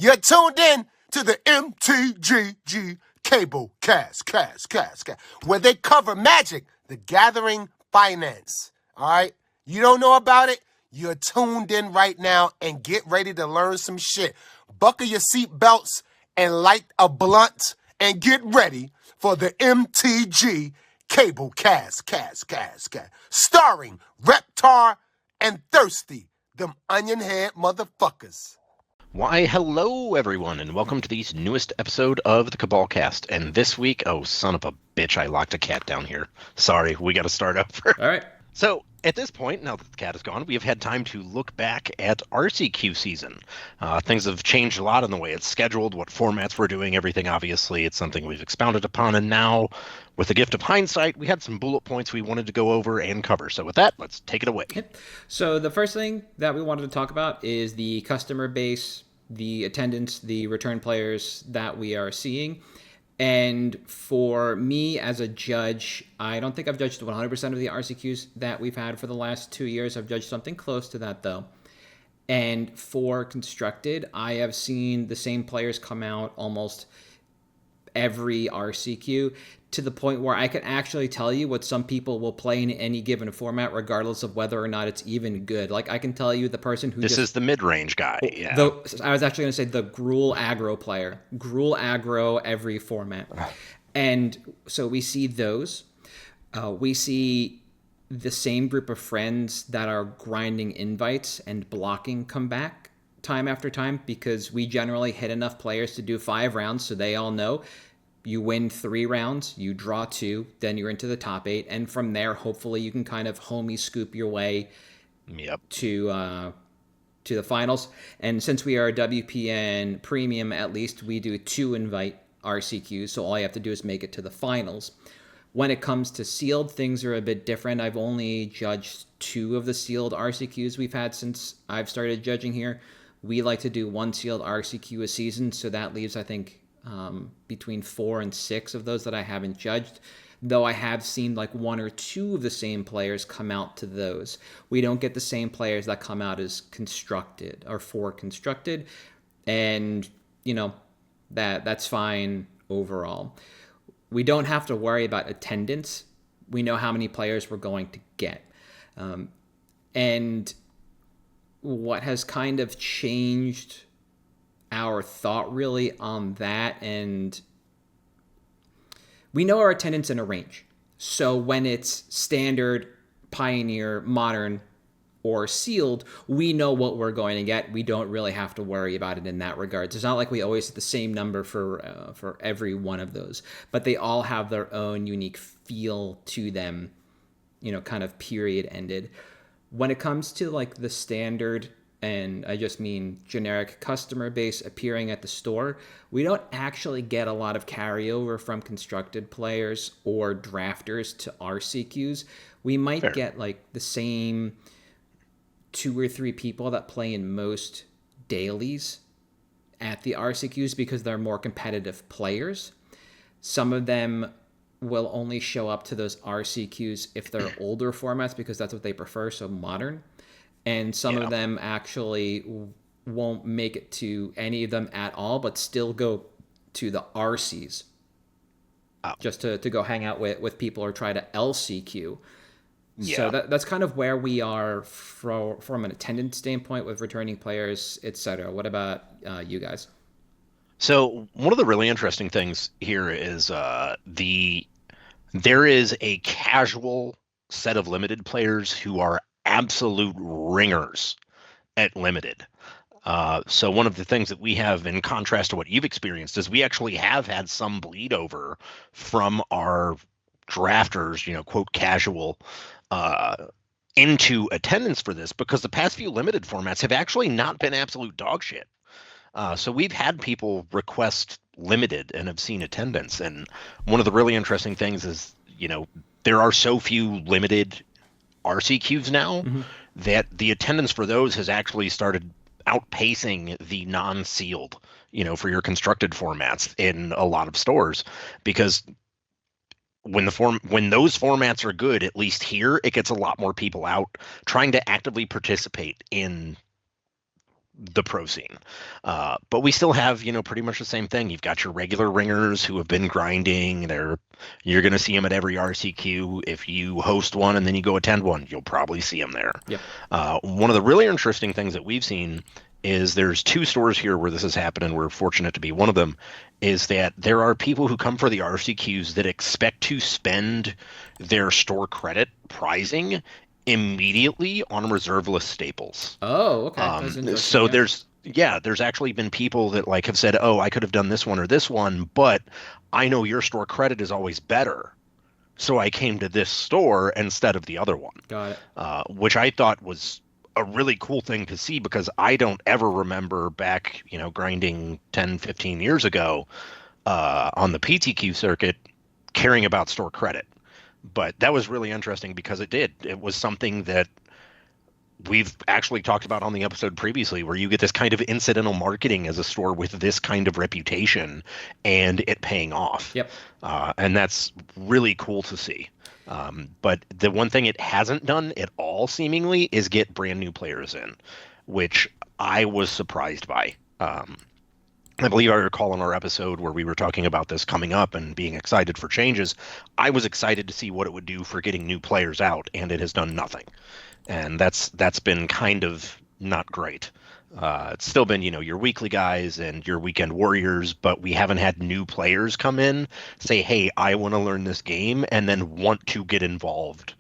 You're tuned in to the MtG Cable cast, where they cover Magic, the Gathering finance. All right? You don't know about it? You're tuned in right now and get ready to learn some shit. Buckle your seatbelts and light a blunt and get ready for the MtG Cable cast. Starring Reptar and Thursty, them onion head motherfuckers. Why, hello, everyone, and welcome to the newest episode of the Cabal Cast. And this week, oh, son of a bitch, I locked a cat down here. Sorry, we got to start over. All right. So, at this point, now that the cat is gone, we have had time to look back at RCQ season. Things have changed a lot in the way it's scheduled, what formats we're doing, everything, obviously. It's something we've expounded upon, and now, with the gift of hindsight, we had some bullet points we wanted to go over and cover. So with that, let's take it away. So the first thing that we wanted to talk about is the customer base, the attendance, the return players that we are seeing. And for me as a judge, I don't think I've judged 100% of the RCQs that we've had for the last 2 years. I've judged something close to that, though. And for Constructed, I have seen the same players come out almost every RCQ, to the point where I can actually tell you what some people will play in any given format, regardless of whether or not it's even good. Like, I can tell you the person who This is the mid-range guy, yeah. I was actually going to say the Gruul aggro player. Gruul aggro every format. And so we see those. We see the same group of friends that are grinding invites and blocking come back time after time, because we generally hit enough players to do 5 rounds, so they all know you win 3 rounds, you draw 2, then you're into the top 8, and from there, hopefully, you can kind of homie scoop your way to the finals. And since we are a WPN premium, at least we do 2 invite RCQs, so all you have to do is make it to the finals. When it comes to sealed, things are a bit different. I've only judged 2 of the sealed RCQs we've had since I've started judging here. We like to do 1 sealed RCQ a season, so that leaves, I think, between 4 and 6 of those that I haven't judged, though I have seen like 1 or 2 of the same players come out to those. We don't get the same players that come out as Constructed or for Constructed, and you know that's fine overall. We don't have to worry about attendance. We know how many players we're going to get, and what has kind of changed our thought really on that, and we know our attendance in a range. So when it's standard, pioneer, modern, or sealed, we know what we're going to get. We don't really have to worry about it in that regard. It's not like we always hit the same number for every one of those, but they all have their own unique feel to them, kind of period ended. When it comes to like the standard, and I just mean generic customer base appearing at the store, we don't actually get a lot of carryover from Constructed players or drafters to RCQs. We might get like the same 2 or 3 people that play in most dailies at the RCQs because they're more competitive players. Some of them will only show up to those RCQs if they're older formats because that's what they prefer, so modern. And some of them actually won't make it to any of them at all, but still go to the RCs just to go hang out with people or try to LCQ. Yeah. So that's kind of where we are from an attendance standpoint with returning players, etc. What about you guys? So one of the really interesting things here is there is a casual set of limited players who are absolute ringers at limited. So one of the things that we have in contrast to what you've experienced is we actually have had some bleed over from our drafters, quote casual, into attendance for this, because the past few limited formats have actually not been absolute dog shit. So we've had people request limited and have seen attendance. And one of the really interesting things is, there are so few limited RCQs now that the attendance for those has actually started outpacing the non-sealed, for your Constructed formats in a lot of stores, because when those formats are good, at least here, it gets a lot more people out trying to actively participate in the pro scene. But we still have, pretty much the same thing. You've got your regular ringers who have been grinding. You're going to see them at every RCQ. If you host one and then you go attend one, you'll probably see them there. Yep. One of the really interesting things that we've seen is there's 2 stores here where this has happened, and we're fortunate to be one of them, is that there are people who come for the RCQs that expect to spend their store credit prizing immediately on reserve list staples. Oh, okay. That's interesting, So yeah. there's actually been people that like have said, oh, I could have done this one or this one, but I know your store credit is always better, so I came to this store instead of the other one. Got it. Which I thought was a really cool thing to see, because I don't ever remember back, grinding 10, 15 years ago on the PTQ circuit caring about store credit. But that was really interesting because it was something that we've actually talked about on the episode previously, where you get this kind of incidental marketing as a store with this kind of reputation and it paying off. Yep. And that's really cool to see. But the one thing it hasn't done at all, seemingly, is get brand new players in, which I was surprised by. I believe I recall in our episode where we were talking about this coming up and being excited for changes, I was excited to see what it would do for getting new players out, and it has done nothing. And that's been kind of not great. It's still been, your weekly guys and your weekend warriors, but we haven't had new players come in, say, hey, I want to learn this game, and then want to get involved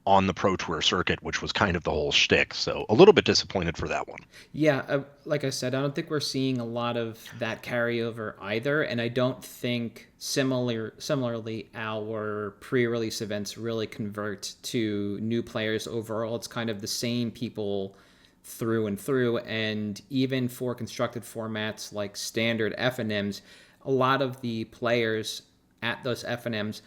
on the Pro Tour circuit, which was kind of the whole shtick. So a little bit disappointed for that one. Yeah, like I said, I don't think we're seeing a lot of that carryover either, and I don't think similarly our pre-release events really convert to new players overall. It's kind of the same people through and through, and even for constructed formats like standard FNMs, a lot of the players at those FNMs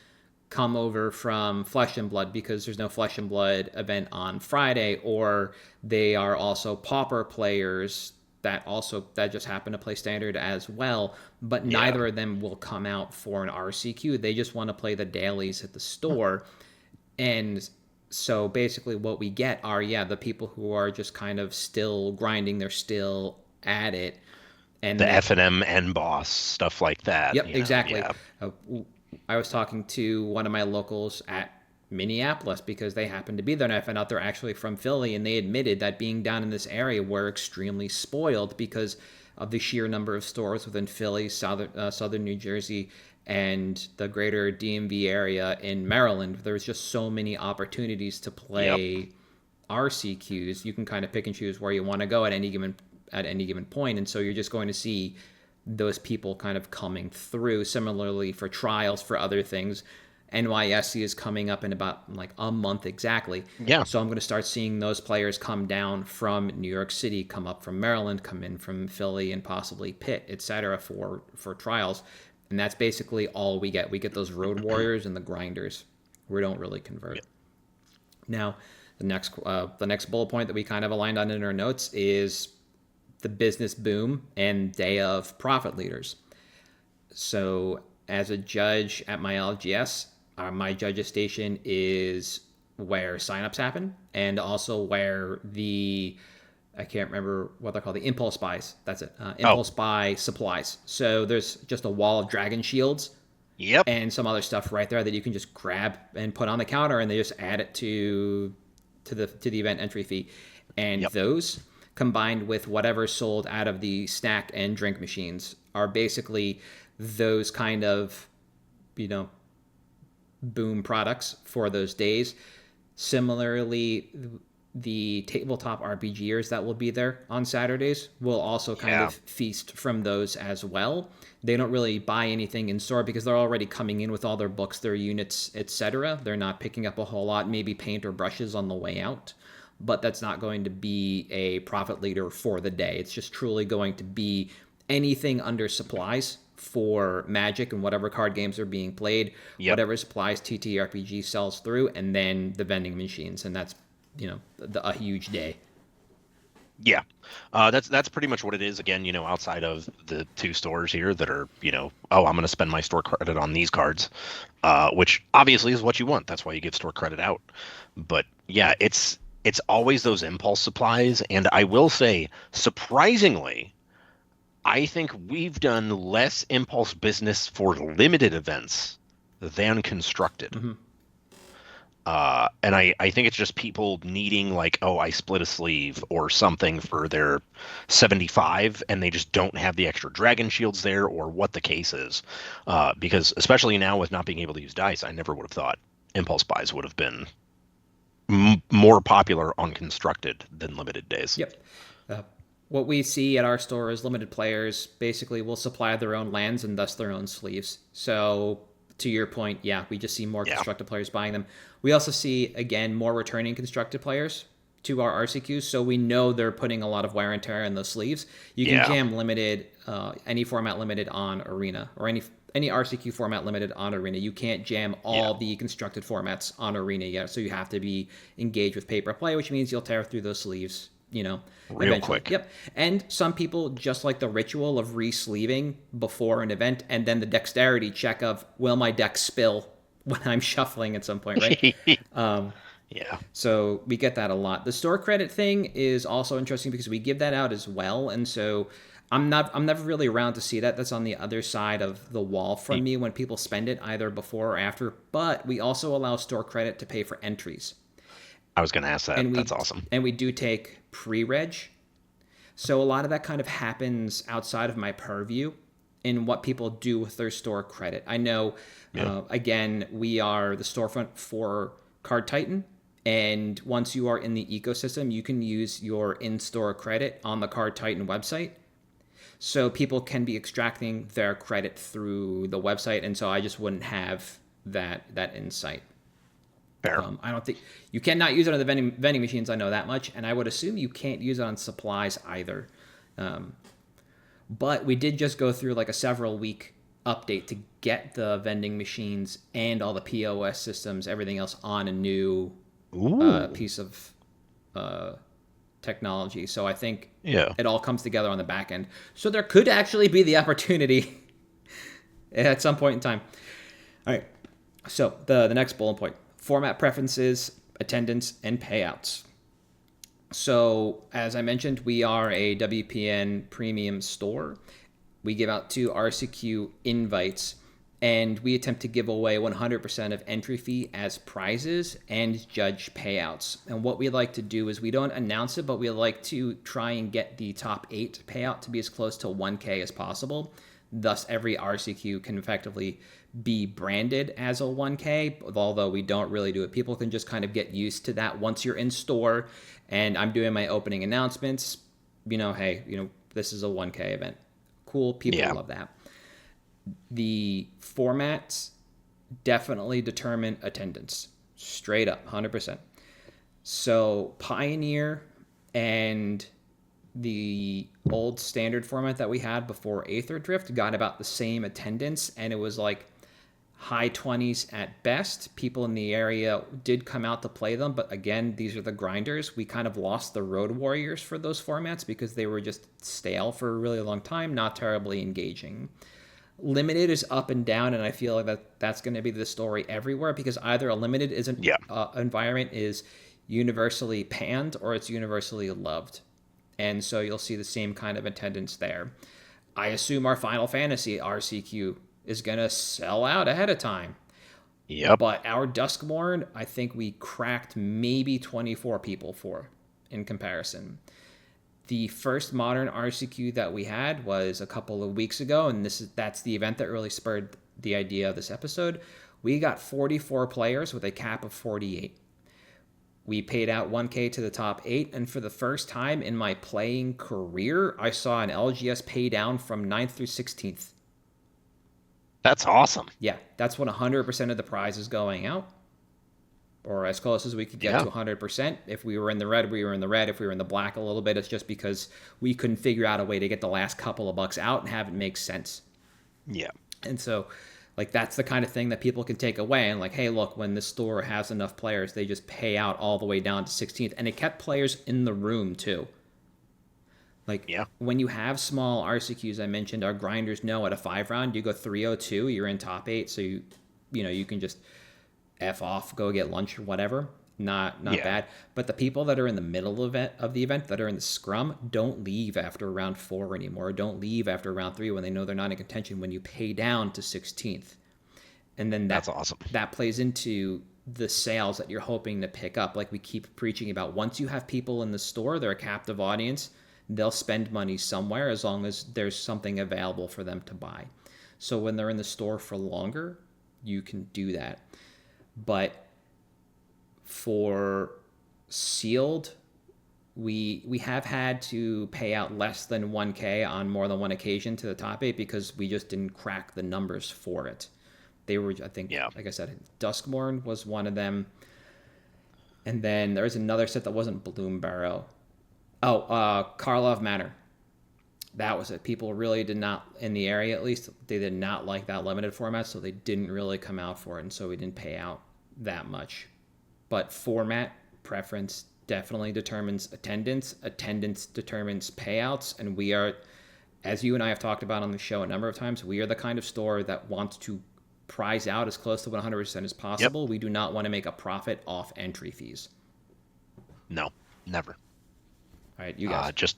come over from Flesh and Blood because there's no Flesh and Blood event on Friday, or they are also Pauper players that just happen to play standard as well, but neither of them will come out for an RCQ. They just want to play the dailies at the store. And so basically what we get are, the people who are just kind of still grinding, they're still at it. And the FNM and boss, stuff like that. Yep, exactly. Yeah. I was talking to one of my locals at Minneapolis because they happen to be there, and I found out they're actually from Philly, and they admitted that being down in this area, we're extremely spoiled because of the sheer number of stores within Philly, southern New Jersey, and the greater DMV area in Maryland. There's just so many opportunities to play RCQs. You can kind of pick and choose where you want to go at any given point, and so you're just going to see those people kind of coming through. Similarly for trials, for other things, NYSE is coming up in about like a month exactly. Yeah. So I'm going to start seeing those players come down from New York City, come up from Maryland, come in from Philly, and possibly Pitt, etc. for trials. And that's basically all we get. We get those road warriors and the grinders. We don't really convert. Yeah. Now, the next bullet point that we kind of aligned on in our notes is the business boom and day of profit leaders. So as a judge at my LGS, my judge's station is where signups happen, and also where I can't remember what they're called, the impulse buys. That's it. Impulse buy supplies. So there's just a wall of dragon shields. Yep. And some other stuff right there that you can just grab and put on the counter, and they just add it to the event entry fee. And those, combined with whatever sold out of the snack and drink machines, are basically those kind of, boom products for those days. Similarly, the tabletop RPGers that will be there on Saturdays will also kind of feast from those as well. They don't really buy anything in store because they're already coming in with all their books, their units, etc. They're not picking up a whole lot, maybe paint or brushes on the way out. But that's not going to be a profit leader for the day. It's just truly going to be anything under supplies for Magic and whatever card games are being played, whatever supplies TTRPG sells through, and then the vending machines. And that's, a huge day. Yeah, that's pretty much what it is. Again, outside of the 2 stores here that are, I'm going to spend my store credit on these cards, which obviously is what you want. That's why you give store credit out. But yeah, it's it's always those impulse supplies. And I will say, surprisingly, I think we've done less impulse business for limited events than constructed. Mm-hmm. And I think it's just people needing like, oh, I split a sleeve or something for their 75 and they just don't have the extra dragon shields there or what the case is. Because especially now with not being able to use dice, I never would have thought impulse buys would have been more popular on constructed than limited days. Yep. What we see at our store is limited players basically will supply their own lands and thus their own sleeves. So to your point, yeah, we just see more constructed players buying them. We also see, again, more returning constructed players to our RCQs, so we know they're putting a lot of wear and tear in those sleeves. You can jam limited, any format limited on Arena, or any RCQ format limited on Arena. You can't jam all the constructed formats on Arena yet, so you have to be engaged with paper play, which means you'll tear through those sleeves, real eventually. quick. Yep. And some people just like the ritual of re-sleeving before an event, and then the dexterity check of, will my deck spill when I'm shuffling at some point, right? Yeah. So we get that a lot. The store credit thing is also interesting because we give that out as well, and so I'm never really around to see that. That's on the other side of the wall from me when people spend it either before or after. But we also allow store credit to pay for entries. I was going to ask that. That's awesome. And we do take pre-reg. So a lot of that kind of happens outside of my purview in what people do with their store credit. I know, again, we are the storefront for Card Titan. And once you are in the ecosystem, you can use your in-store credit on the Card Titan website. So people can be extracting their credit through the website. And so I just wouldn't have that insight. Fair. I don't think you cannot use it on the vending machines. I know that much, and I would assume you can't use it on supplies either. But we did just go through like a several week update to get the vending machines and all the POS systems, everything else on a new piece of technology. So I think it all comes together on the back end. So there could actually be the opportunity at some point in time. All right. So the next bullet point. Format preferences, attendance, and payouts. So, as I mentioned, we are a WPN premium store. We give out 2 RCQ invites, and we attempt to give away 100% of entry fee as prizes and judge payouts. And what we like to do is we don't announce it, but we like to try and get the top 8 payout to be as close to 1K as possible. Thus, every RCQ can effectively be branded as a 1K, although we don't really do it. People can just kind of get used to that once you're in store and I'm doing my opening announcements. Hey, this is a 1K event. Cool. People love that. The formats definitely determine attendance. Straight up, 100%. So Pioneer and the old standard format that we had before Aether Drift got about the same attendance, and it was like high 20s at best. People in the area did come out to play them, but again, these are the grinders. We kind of lost the Road Warriors for those formats because they were just stale for a really long time, not terribly engaging. Limited is up and down, and I feel like that's going to be the story everywhere because either a limited environment is universally panned or it's universally loved. And so you'll see the same kind of attendance there. I assume our Final Fantasy RCQ is going to sell out ahead of time. Yep. But our Duskmourn, I think we cracked maybe 24 people for in comparison. The first modern RCQ that we had was a couple of weeks ago, and that's the event that really spurred the idea of this episode. We got 44 players with a cap of 48. We paid out 1K to the top 8, and for the first time in my playing career, I saw an LGS pay down from 9th through 16th. That's awesome. Yeah, that's when 100% of the prize is going out, or as close as we could get to 100%. If we were in the red, we were in the red. If we were in the black a little bit, it's just because we couldn't figure out a way to get the last couple of bucks out and have it make sense. Yeah. And so, that's the kind of thing that people can take away. And hey, look, when this store has enough players, they just pay out all the way down to 16th. And it kept players in the room, too. When you have small RCQs, I mentioned our grinders know at a 5-round, you go 302, you're in top 8. So, you can just F off, go get lunch or whatever. not Yeah. bad. But the people that are in the middle of the event that are in the scrum don't leave after round 4 anymore. Don't leave after round 3 when they know they're not in contention. When you pay down to 16th, and then That's awesome. That plays into the sales that you're hoping to pick up. Like we keep preaching about, once you have people in the store, they're a captive audience. They'll spend money somewhere as long as there's something available for them to buy. So when they're in the store for longer, you can do that. But for sealed, we have had to pay out less than 1K on more than one occasion to the top 8 because we just didn't crack the numbers for it. They were, I think, like I said, Duskmorn was one of them. And then there's another set that wasn't Bloom Barrow. Karlov Manor. That was it. People really did not, in the area at least, they did not like that limited format, so they didn't really come out for it, and so we didn't pay out that much. But format preference definitely determines attendance. Attendance determines payouts, and we are, as you and I have talked about on the show a number of times, we are the kind of store that wants to prize out as close to 100% as possible. Yep. We do not want to make a profit off entry fees. No, never. All right, you guys.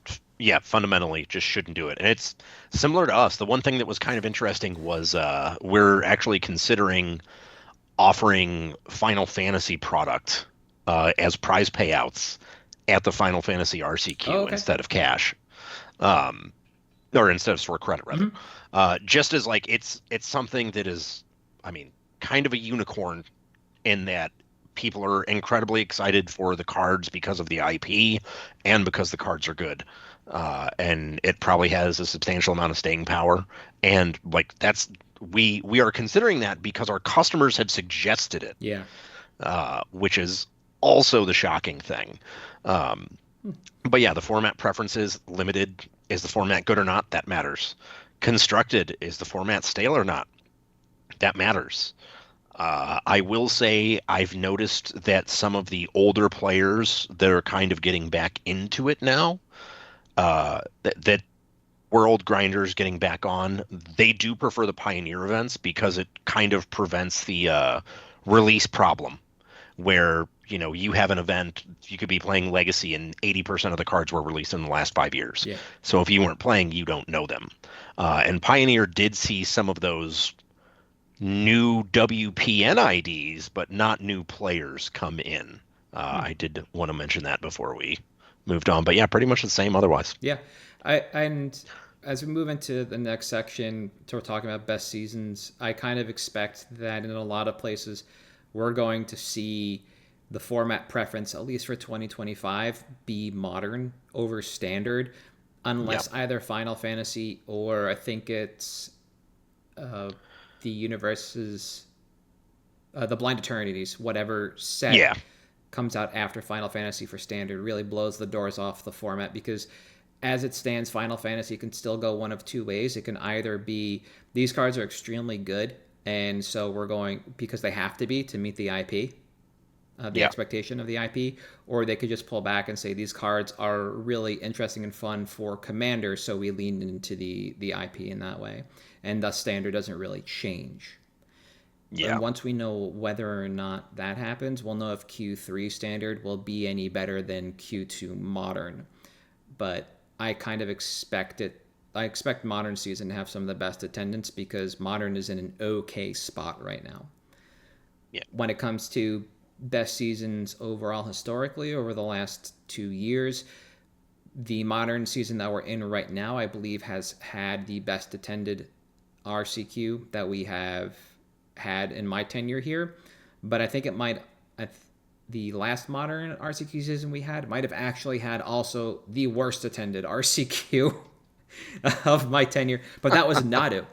Fundamentally just shouldn't do it. And it's similar to us. The one thing that was kind of interesting was we're actually considering offering Final Fantasy product as prize payouts at the Final Fantasy RCQ instead of cash. Or instead of store credit, rather. Mm-hmm. Just as like it's something that is, I mean, kind of a unicorn in that people are incredibly excited for the cards because of the IP and because the cards are good. And it probably has a substantial amount of staying power. And like that's we are considering that because our customers have suggested it. Yeah. Which is also the shocking thing. But yeah, the format preferences, limited, is the format good or not? That matters. Constructed, is the format stale or not? That matters. I will say I've noticed that some of the older players that are kind of getting back into it now, that world grinders getting back on, they do prefer the Pioneer events because it kind of prevents the release problem where, you know, you have an event, you could be playing Legacy and 80% of the cards were released in the last 5 years. Yeah. So if you weren't playing, you don't know them. And Pioneer did see some of those new WPN IDs, but not new players come in. I did want to mention that before we moved on, but yeah, pretty much the same otherwise. Yeah. And as we move into the next section, we're talking about best seasons, I kind of expect that in a lot of places, we're going to see the format preference, at least for 2025, be modern over standard, unless either Final Fantasy or I think it's the universe's the Blind Eternities, whatever set comes out after Final Fantasy for standard, really blows the doors off the format, because as it stands, Final Fantasy can still go one of two ways. It can either be these cards are extremely good, and so we're going because they have to be to meet the IP, the expectation of the IP, or they could just pull back and say these cards are really interesting and fun for Commander, so we lean into the IP in that way, and thus standard doesn't really change. Yeah. And once we know whether or not that happens, we'll know if Q3 standard will be any better than Q2 modern. But I kind of expect it. I expect modern season to have some of the best attendance because modern is in an okay spot right now. Yeah. When it comes to best seasons overall historically over the last 2 years, the modern season that we're in right now, I believe, has had the best attended RCQ that we have had in my tenure here. But I think it might, the last modern RCQ season we had might have actually had also the worst attended RCQ of my tenure. But that was Nadu,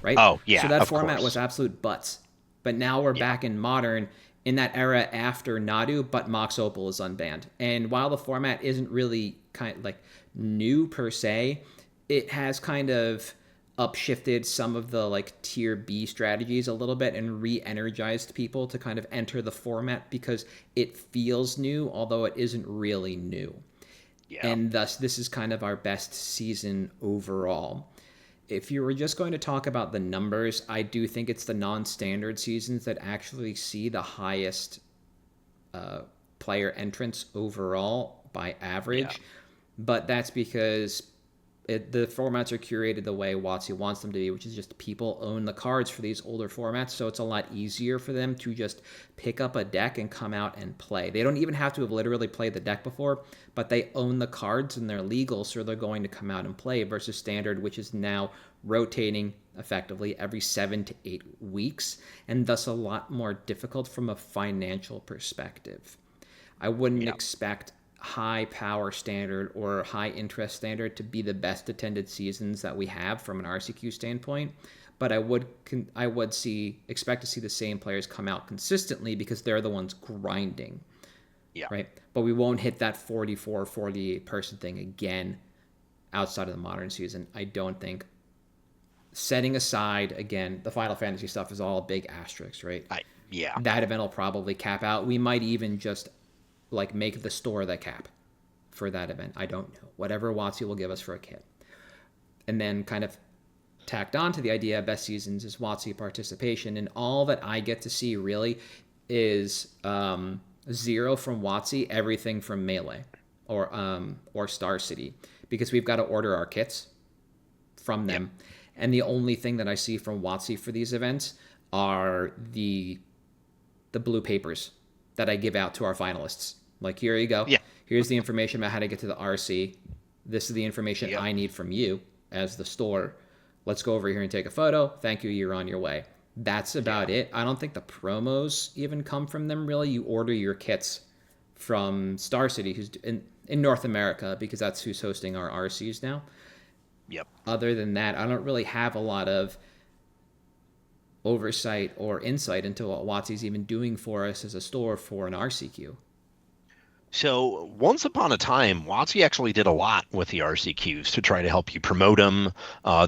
right? Oh, yeah. So that format was absolute butts. But now we're back in modern in that era after Nadu, but Mox Opal is unbanned. And while the format isn't really kind of like new per se, it has kind of upshifted some of the like tier B strategies a little bit and re-energized people to kind of enter the format because it feels new, although it isn't really new. Yeah. And thus, this is kind of our best season overall. If you were just going to talk about the numbers, I do think it's the non-standard seasons that actually see the highest player entrants overall by average, but that's because the formats are curated the way WotC wants them to be, which is just people own the cards for these older formats, so it's a lot easier for them to just pick up a deck and come out and play. They don't even have to have literally played the deck before, but they own the cards and they're legal, so they're going to come out and play, versus Standard, which is now rotating effectively every 7 to 8 weeks, and thus a lot more difficult from a financial perspective. I wouldn't expect high power Standard or high interest Standard to be the best attended seasons that we have from an RCQ standpoint, but I would expect to see the same players come out consistently because they're the ones grinding. Right? But we won't hit that 44, 48 person thing again outside of the modern season, I don't think. Setting aside, again, the Final Fantasy stuff is all big asterisks, right? That event will probably cap out. We might even just make the store the cap for that event. I don't know. Whatever WotC will give us for a kit. And then kind of tacked on to the idea of best seasons is WotC participation. And all that I get to see really is 0 from WotC, everything from Melee or Star City. Because we've got to order our kits from them. And the only thing that I see from WotC for these events are the blue papers that I give out to our finalists. Here you go. Here's the information about how to get to the RC. This is the information I need from you as the store. Let's go over here and take a photo. Thank you. You're on your way. That's about it. I don't think the promos even come from them, really. You order your kits from Star City, who's in North America, because that's who's hosting our RCs now. Other than that, I don't really have a lot of oversight or insight into what WotC's even doing for us as a store for an RCQ. So once upon a time, WotC actually did a lot with the RCQs to try to help you promote them.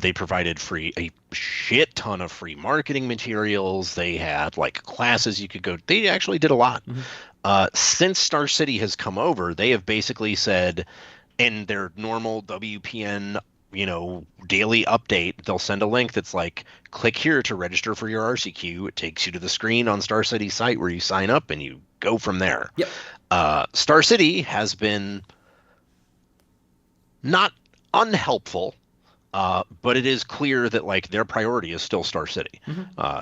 They provided a shit ton of free marketing materials. They had classes you could go. They actually did a lot. Since Star City has come over, they have basically said in their normal WPN daily update, they'll send a link that's click here to register for your RCQ. It takes you to the screen on Star City's site where you sign up and you go from there. Star City has been not unhelpful, but it is clear that their priority is still Star City.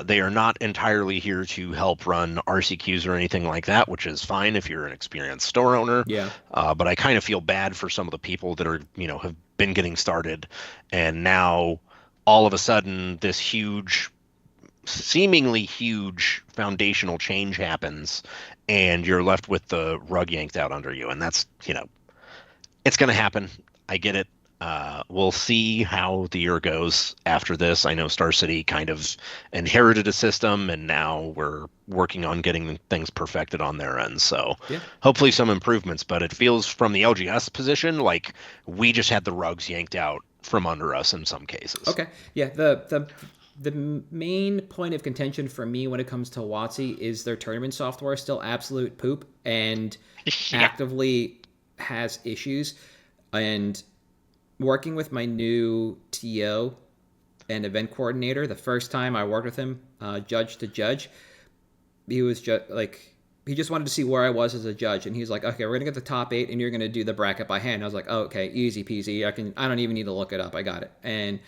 They are not entirely here to help run RCQs or anything like that, which is fine if you're an experienced store owner. But I kind of feel bad for some of the people that are, have been getting started, and now all of a sudden this seemingly huge foundational change happens, and you're left with the rug yanked out under you. And that's, it's going to happen. I get it. We'll see how the year goes after this. I know Star City kind of inherited a system, and now we're working on getting things perfected on their end. So hopefully some improvements, but it feels from the LGS position like we just had the rugs yanked out from under us in some cases. Okay. Yeah. The main point of contention for me when it comes to WotC is their tournament software is still absolute poop and actively has issues. And working with my new TO and event coordinator, the first time I worked with him, judge to judge, he was just he just wanted to see where I was as a judge, and he's like, "Okay, we're gonna get the top 8, and you're gonna do the bracket by hand." I was like, "Oh, okay, easy peasy. I don't even need to look it up. I got it." And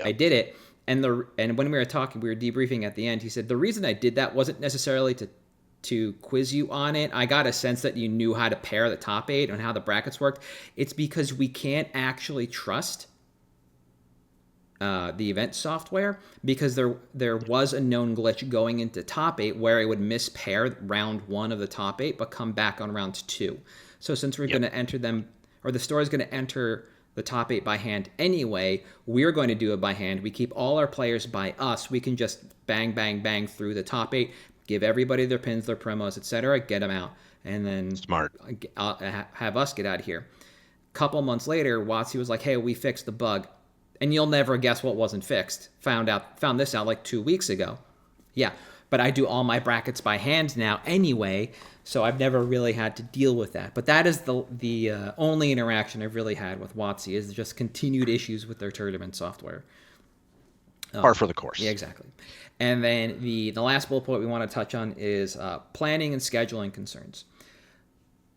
I did it. And when we were talking, we were debriefing at the end. He said the reason I did that wasn't necessarily to quiz you on it. I got a sense that you knew how to pair the top 8 and how the brackets worked. It's because we can't actually trust the event software, because there was a known glitch going into top 8 where it would mispair round 1 of the top 8 but come back on round 2. So since we're going to enter them, or the store is going to enter the top 8 by hand anyway, we're going to do it by hand. We keep all our players by us. We can just bang, bang, bang through the top 8, give everybody their pins, their promos, etc., get them out, and then smart. Have us get out of here. Couple months later, WotC was like, "Hey, we fixed the bug," and you'll never guess what wasn't fixed. Found this out 2 weeks ago. Yeah, but I do all my brackets by hand now anyway, so I've never really had to deal with that. But that is the only interaction I've really had with WotC, is just continued issues with their tournament software. Par for the course. Yeah, exactly. And then the last bullet point we want to touch on is planning and scheduling concerns.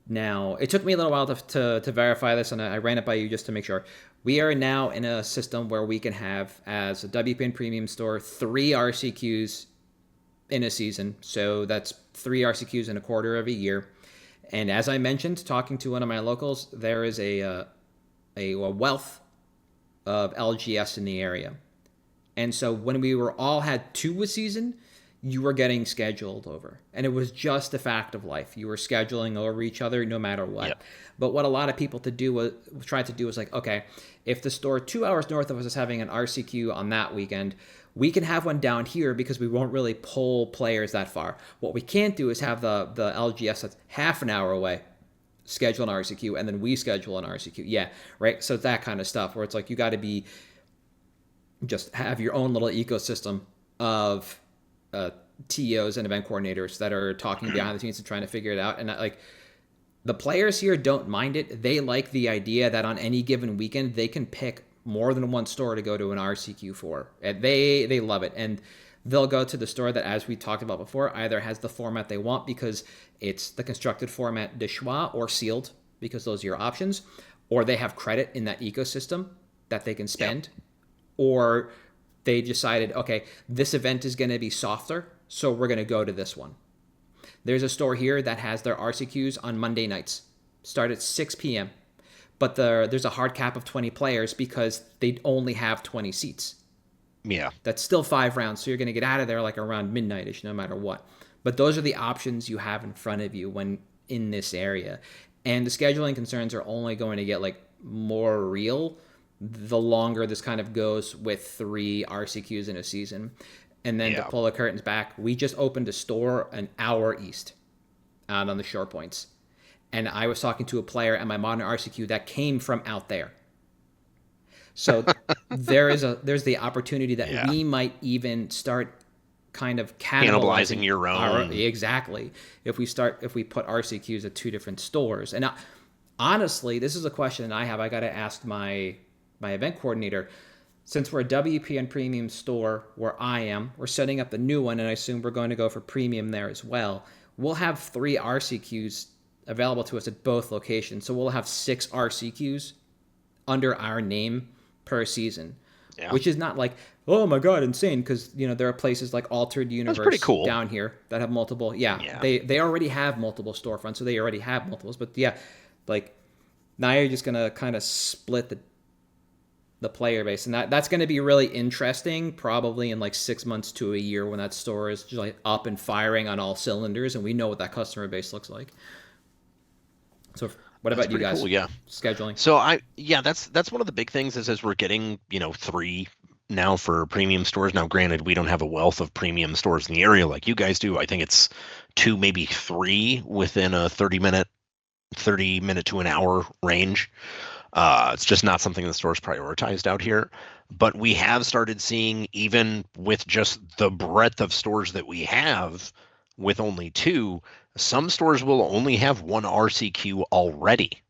Now, it took me a little while to verify this, and I ran it by you just to make sure. We are now in a system where we can have, as a WPN Premium store, 3 RCQs in a season. So that's 3 RCQs in a quarter of a year. And as I mentioned, talking to one of my locals, there is a wealth of LGS in the area. And so when we were all had 2 a season, you were getting scheduled over. And it was just a fact of life. You were scheduling over each other no matter what. Yep. But what a lot of people tried to do was like, okay, if the store 2 hours north of us is having an RCQ on that weekend, we can have one down here because we won't really pull players that far. What we can't do is have the LGS that's half an hour away schedule an RCQ, and then we schedule an RCQ. Yeah, right? So that kind of stuff where it's like you got to just have your own little ecosystem of TOs and event coordinators that are talking behind the scenes and trying to figure it out. And like the players here don't mind it. They like the idea that on any given weekend they can pick more than one store to go to an RCQ for. And they love it. And they'll go to the store that, as we talked about before, either has the format they want because it's the constructed format de choix or sealed because those are your options, or they have credit in that ecosystem that they can spend, or they decided, okay, this event is going to be softer, so we're going to go to this one. There's a store here that has their RCQs on Monday nights, start at 6 p.m., but there's a hard cap of 20 players because they only have 20 seats. Yeah. That's still 5 rounds, so you're going to get out of there like around midnight-ish no matter what. But those are the options you have in front of you when in this area. And the scheduling concerns are only going to get like more real the longer this kind of goes with 3 RCQs in a season. And then to pull the curtains back, we just opened a store an hour east out on the shore points. And I was talking to a player at my modern RCQ that came from out there. So there's the opportunity that we might even start kind of cannibalizing your own. Exactly. If we put RCQs at 2 different stores. And now, honestly, this is a question I have. I got to ask my event coordinator. Since we're a WPN Premium store where I am, we're setting up the new one, and I assume we're going to go for Premium there as well. We'll have 3 RCQs available to us at both locations. So we'll have 6 RCQs under our name per season, which is not like, oh my God, insane. Because, there are places like Altered Universe down here that have multiple. They already have multiple storefronts, so they already have multiples. But like now you're just going to kind of split the player base. And that's going to be really interesting probably in like 6 months to a year when that store is just like up and firing on all cylinders and we know what that customer base looks like. So what about you guys? Cool, scheduling. So that's one of the big things is as we're getting 3 now for premium stores. Now, granted, we don't have a wealth of premium stores in the area like you guys do. I think it's 2, maybe 3 within a 30 minute to an hour range. It's just not something the store's prioritized out here. But we have started seeing, even with just the breadth of stores that we have, with only 2, some stores will only have 1 RCQ already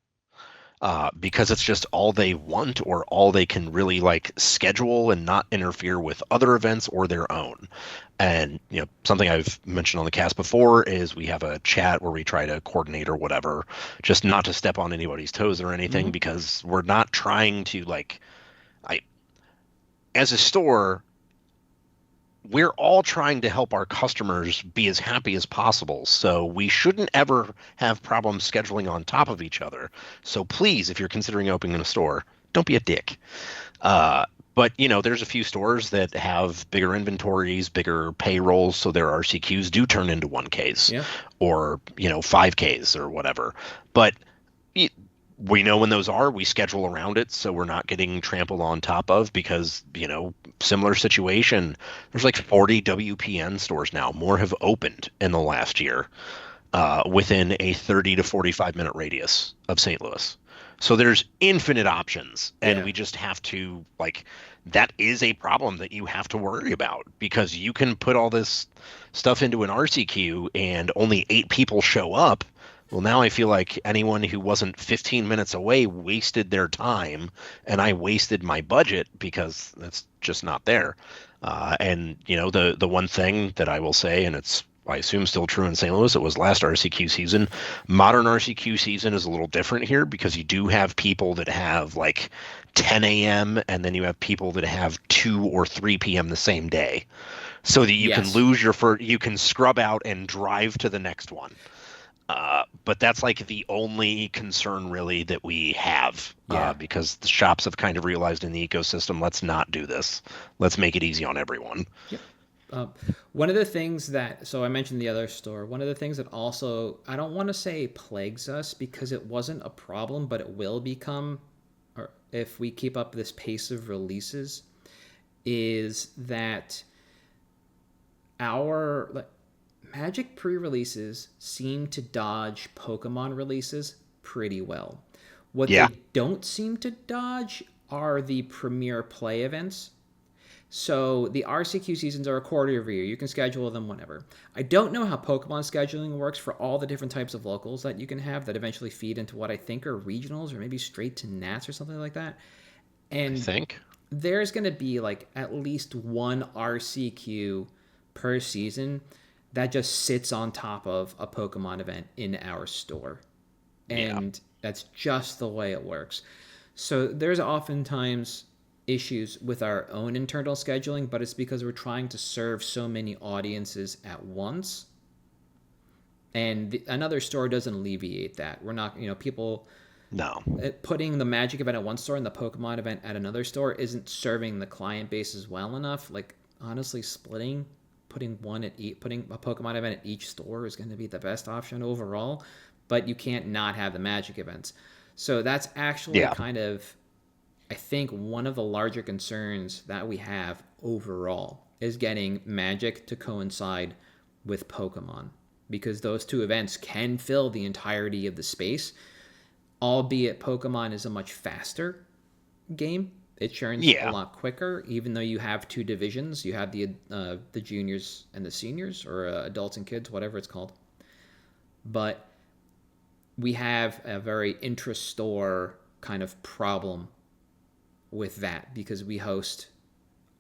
because it's just all they want or all they can really like schedule and not interfere with other events or their own. And something I've mentioned on the cast before is we have a chat where we try to coordinate or whatever, just not to step on anybody's toes or anything, because we're not trying to as a store, we're all trying to help our customers be as happy as possible. So we shouldn't ever have problems scheduling on top of each other. So please, if you're considering opening a store, don't be a dick. But, there's a few stores that have bigger inventories, bigger payrolls, so their RCQs do turn into 1Ks or, 5Ks or whatever. But we know when those are, we schedule around it, so we're not getting trampled on top of because, similar situation. There's like 40 WPN stores now. More have opened in the last year within a 30 to 45 minute radius of St. Louis. So there's infinite options, and we just have to that is a problem that you have to worry about because you can put all this stuff into an RCQ and only 8 people show up. Well, now I feel like anyone who wasn't 15 minutes away wasted their time, and I wasted my budget because that's just not there. And the one thing that I will say, and it's I assume still true in St. Louis. It was last RCQ season. Modern RCQ season is a little different here because you do have people that have like 10 a.m. and then you have people that have 2 or 3 p.m. the same day, so that you can Yes. lose you can scrub out and drive to the next one. But that's like the only concern really that we have, Yeah. because the shops have kind of realized in the ecosystem, let's not do this. Let's make it easy on everyone. Yep. One of the things that, so I mentioned the other store, one of the things that also, I don't want to say plagues us because it wasn't a problem, but it will become, or if we keep up this pace of releases, is that our Magic pre-releases seem to dodge Pokemon releases pretty well. What Yeah. they don't seem to dodge are the Premier Play events. So the RCQ seasons are a quarter of a year. You can schedule them whenever. I don't know how Pokemon scheduling works for all the different types of locals that you can have that eventually feed into what I think are regionals or maybe straight to Nats or something like that. I And think. there's going to be like at least one RCQ per season that just sits on top of a Pokemon event in our store. Yeah. And that's just the way it works. So there's oftentimes issues with our own internal scheduling, but it's because we're trying to serve so many audiences at once. And another store doesn't alleviate that. We're not, people No. putting the Magic event at one store and the Pokemon event at another store isn't serving the client bases well enough. Like, honestly, putting a Pokemon event at each store is going to be the best option overall, but you can't not have the Magic events. So that's actually Yeah. kind of, I think, one of the larger concerns that we have overall is getting Magic to coincide with Pokemon, because those two events can fill the entirety of the space, albeit Pokemon is a much faster game. It churns Yeah. a lot quicker, even though you have two divisions. You have the juniors and the seniors, or adults and kids, whatever it's called. But we have a very intra-store kind of problem with that because we host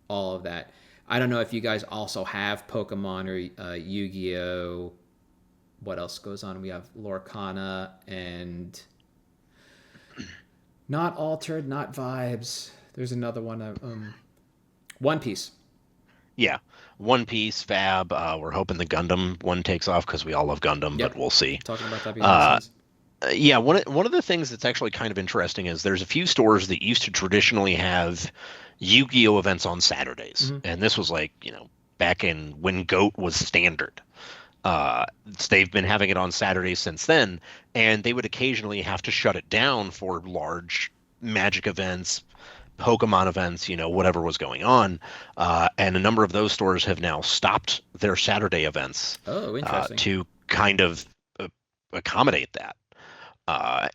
all of that. I don't know if you guys also have Pokemon or Yu-Gi-Oh! What else goes on? We have Lorcana and not Altered, not Vibes. There's another one. One Piece. Yeah. One Piece, Fab. We're hoping the Gundam one takes off because we all love Gundam, Yep. but we'll see. Talking about that behind the scenes. Yeah, one of the things that's actually kind of interesting is there's a few stores that used to traditionally have Yu-Gi-Oh events on Saturdays, and this was like, back in when GOAT was standard. They've been having it on Saturdays since then, and they would occasionally have to shut it down for large Magic events, Pokemon events, whatever was going on. And a number of those stores have now stopped their Saturday events Oh, interesting. to kind of accommodate that.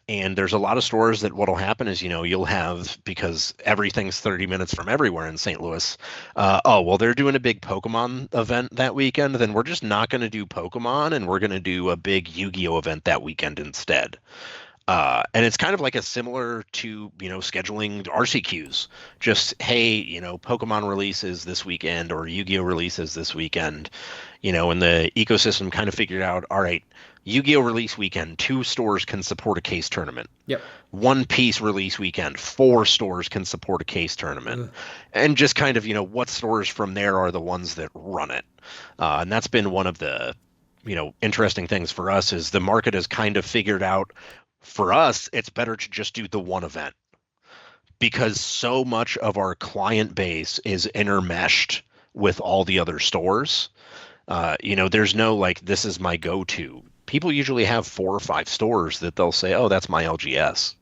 And there's a lot of stores that what'll happen is, you'll have, because everything's 30 minutes from everywhere in St. Louis. They're doing a big Pokemon event that weekend. Then we're just not going to do Pokemon, and we're going to do a big Yu-Gi-Oh event that weekend instead. And it's kind of like a similar to, scheduling RCQs. Just, hey, Pokemon releases this weekend or Yu-Gi-Oh releases this weekend, and the ecosystem kind of figured out, all right, Yu-Gi-Oh release weekend, 2 stores can support a case tournament. Yep. One Piece release weekend, 4 stores can support a case tournament. And just kind of, what stores from there are the ones that run it. And that's been one of the, interesting things for us is the market has kind of figured out, for us, it's better to just do the one event because so much of our client base is intermeshed with all the other stores. There's no like, this is my go-to. People usually have 4 or 5 stores that they'll say, oh, that's my LGS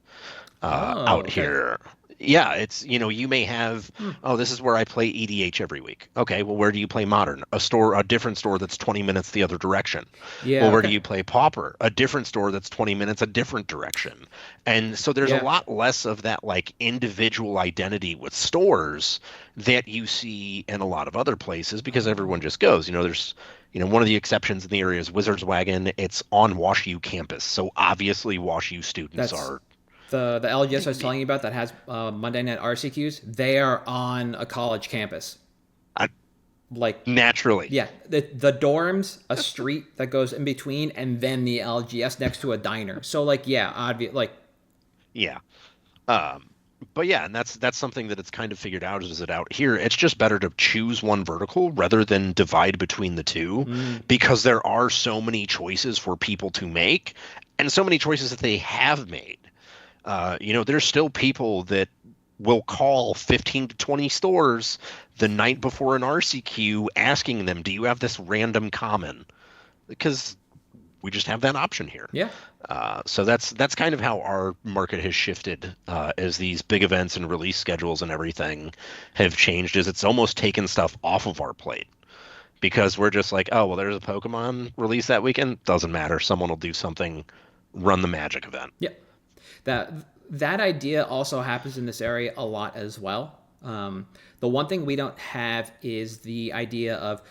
out okay. here. Yeah, it's, you may have, oh, this is where I play EDH every week. Okay, well, where do you play Modern? A different store that's 20 minutes the other direction. Yeah. Well, where do you play Pauper? A different store that's 20 minutes a different direction. And so there's a lot less of that like individual identity with stores that you see in a lot of other places because everyone just goes. There's one of the exceptions in the area is Wizards Wagon. It's on WashU campus. So obviously WashU students are. The LGS I was telling you about that has Monday night RCQs, they are on a college campus. like Naturally. Yeah, the dorms, a street that goes in between, and then the LGS next to a diner. So like, yeah, obvious, like, Yeah. But yeah, and that's something that it's kind of figured out is that out here it's just better to choose one vertical rather than divide between the two because there are so many choices for people to make and so many choices that they have made. There's still people that will call 15 to 20 stores the night before an RCQ asking them, "Do you have this random common?" Because we just have that option here. Yeah. So that's kind of how our market has shifted as these big events and release schedules and everything have changed. Is it's almost taken stuff off of our plate because we're just like, oh well, there's a Pokemon release that weekend. Doesn't matter. Someone will do something. Run the Magic event. Yeah. That idea also happens in this area a lot as well. The one thing we don't have is the idea of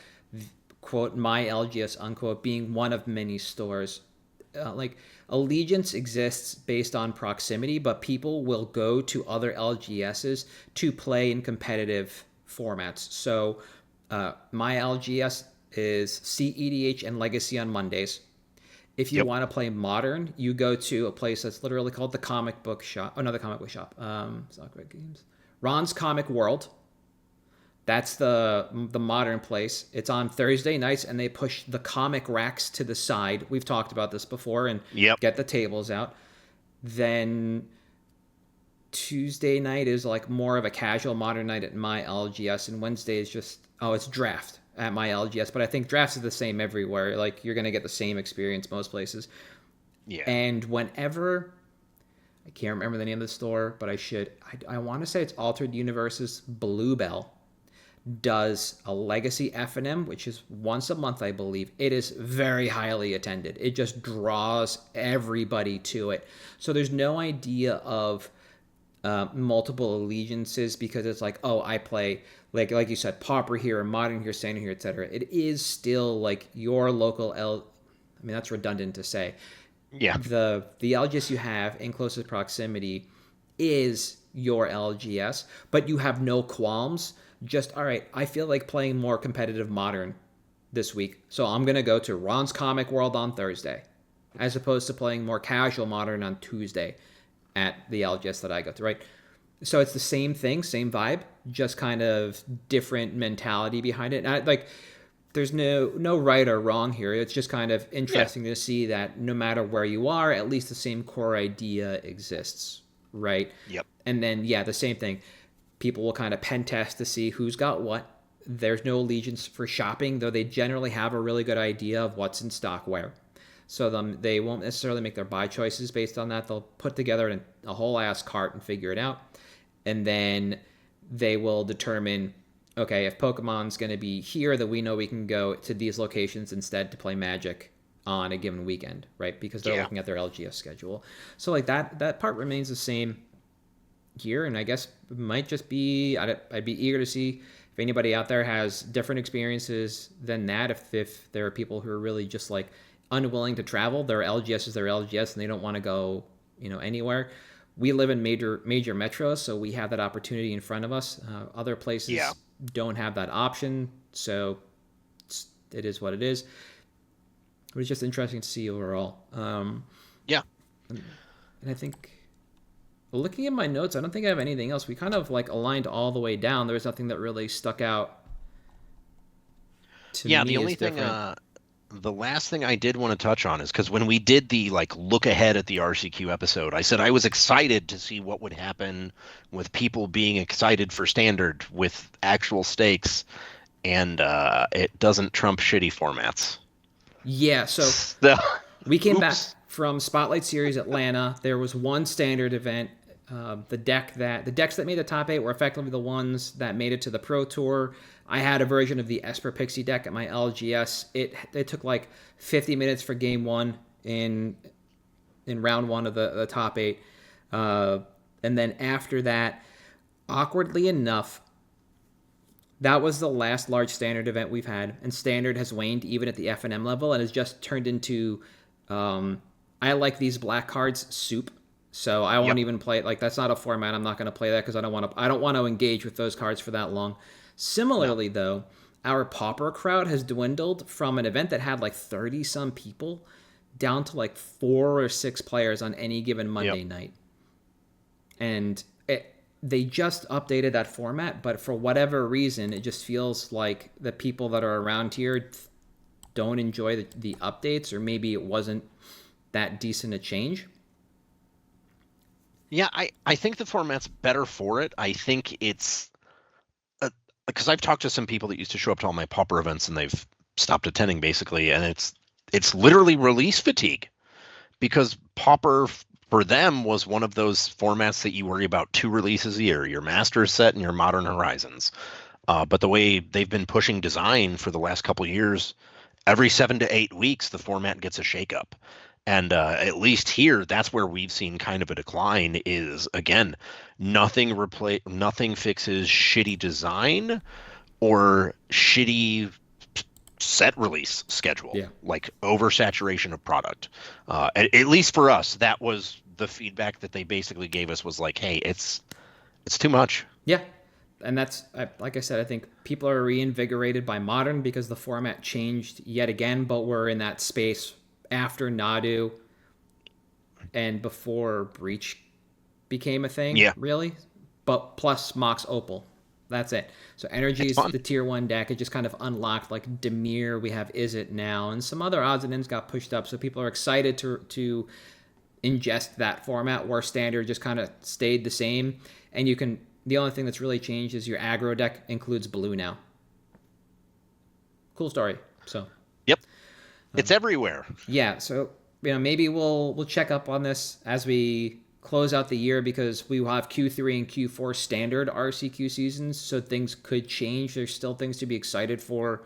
quote my LGS unquote being one of many stores. Like allegiance exists based on proximity, but people will go to other LGSs to play in competitive formats. So my LGS is CEDH and Legacy on Mondays. If you want to play Modern, you go to a place that's literally called the Comic Book Shop. Oh, no, the Comic Book Shop. It's not great games. Ron's Comic World. That's the Modern place. It's on Thursday nights, and they push the comic racks to the side. We've talked about this before, and get the tables out. Then Tuesday night is like more of a casual Modern night at my LGS, and Wednesday is just, it's draft at my LGS, but I think drafts are the same everywhere. Like you're going to get the same experience most places. Yeah. And whenever, I can't remember the name of the store, but I should. I want to say it's Altered Universe's Bluebell does a Legacy F&M, which is once a month, I believe. It is very highly attended. It just draws everybody to it. So there's no idea of multiple allegiances because it's like, oh, I play like you said, Pauper here, Modern here, Standard here, etc. It is still like your local I mean, that's redundant to say. Yeah. The LGS you have in closest proximity is your LGS, but you have no qualms. Just, all right, I feel like playing more competitive Modern this week, so I'm going to go to Ron's Comic World on Thursday, as opposed to playing more casual Modern on Tuesday at the LGS that I go to, right? So it's the same thing, same vibe, just kind of different mentality behind it. And there's no right or wrong here. It's just kind of interesting to see that no matter where you are, at least the same core idea exists, right? Yep. And then, the same thing. People will kind of pen test to see who's got what. There's no allegiance for shopping, though they generally have a really good idea of what's in stock where. So they won't necessarily make their buy choices based on that. They'll put together a whole ass cart and figure it out. And then they will determine, okay, if Pokemon's going to be here, then we know we can go to these locations instead to play Magic on a given weekend, right? Because they're looking at their LGS schedule. So like that part remains the same here, and I guess it might just be, I'd be eager to see if anybody out there has different experiences than that. If there are people who are really just like unwilling to travel, their LGS is their LGS, and they don't want to go, anywhere. We live in major metros, so we have that opportunity in front of us. Other places don't have that option, so it is what it is. It was just interesting to see overall. And I think, looking at my notes, I don't think I have anything else. We kind of aligned all the way down. There was nothing that really stuck out to me. Yeah, the only thing, the last thing I did want to touch on is because when we did the look ahead at the RCQ episode, I said I was excited to see what would happen with people being excited for Standard with actual stakes, and it doesn't trump shitty formats. Yeah, so we came back from Spotlight Series Atlanta. There was one Standard event. The decks that made the top 8 were effectively the ones that made it to the Pro Tour. I had a version of the Esper Pixie deck at my LGS. It took 50 minutes for game 1 in round 1 of the top 8. And then after that, awkwardly enough, that was the last large Standard event we've had. And Standard has waned even at the F&M level and has just turned into, I like these black cards soup. So I won't even play it. That's not a format. I'm not going to play that because I don't want to engage with those cards for that long. Similarly, though, our Pauper crowd has dwindled from an event that had like 30 some people down to like 4 or 6 players on any given Monday night. And they just updated that format, but for whatever reason, it just feels like the people that are around here don't enjoy the updates, or maybe it wasn't that decent a change. Yeah, I think the format's better for it. I think it's because I've talked to some people that used to show up to all my Pauper events and they've stopped attending basically, and it's literally release fatigue, because Pauper for them was one of those formats that you worry about 2 releases a year, your Masters set and your Modern Horizons. But the way they've been pushing design for the last couple of years, every 7 to 8 weeks, the format gets a shakeup. And at least here, that's where we've seen kind of a decline is, again, nothing fixes shitty design or shitty set release schedule, like oversaturation of product. At least for us, that was the feedback that they basically gave us, was like, hey, it's too much. Yeah. And that's, like I said, I think people are reinvigorated by Modern because the format changed yet again, but we're in that space after Nadu and before Breach became a thing, really. But plus Mox Opal. That's it. So Energy's the tier 1 deck. It just kind of unlocked, like Demir. We have Is It now, and some other odds and ends got pushed up. So people are excited to ingest that format, where Standard just kind of stayed the same. And you can, the only thing that's really changed is your aggro deck includes blue now. Cool story. So yep, it's everywhere. Yeah. So maybe we'll check up on this as we close out the year, because we will have Q3 and Q4 standard RCQ seasons, so things could change. There's still things to be excited for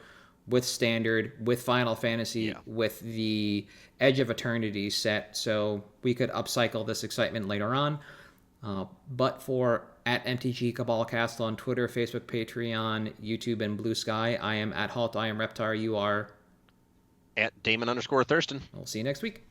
with standard, with Final Fantasy, with the Edge of Eternity set, so we could upcycle this excitement later on. But for at MtG Cabal Castle on Twitter, Facebook, Patreon, YouTube, and Blue Sky, I am at Halt, I am Reptar, you are at Damon_Thurston. We'll see you next week.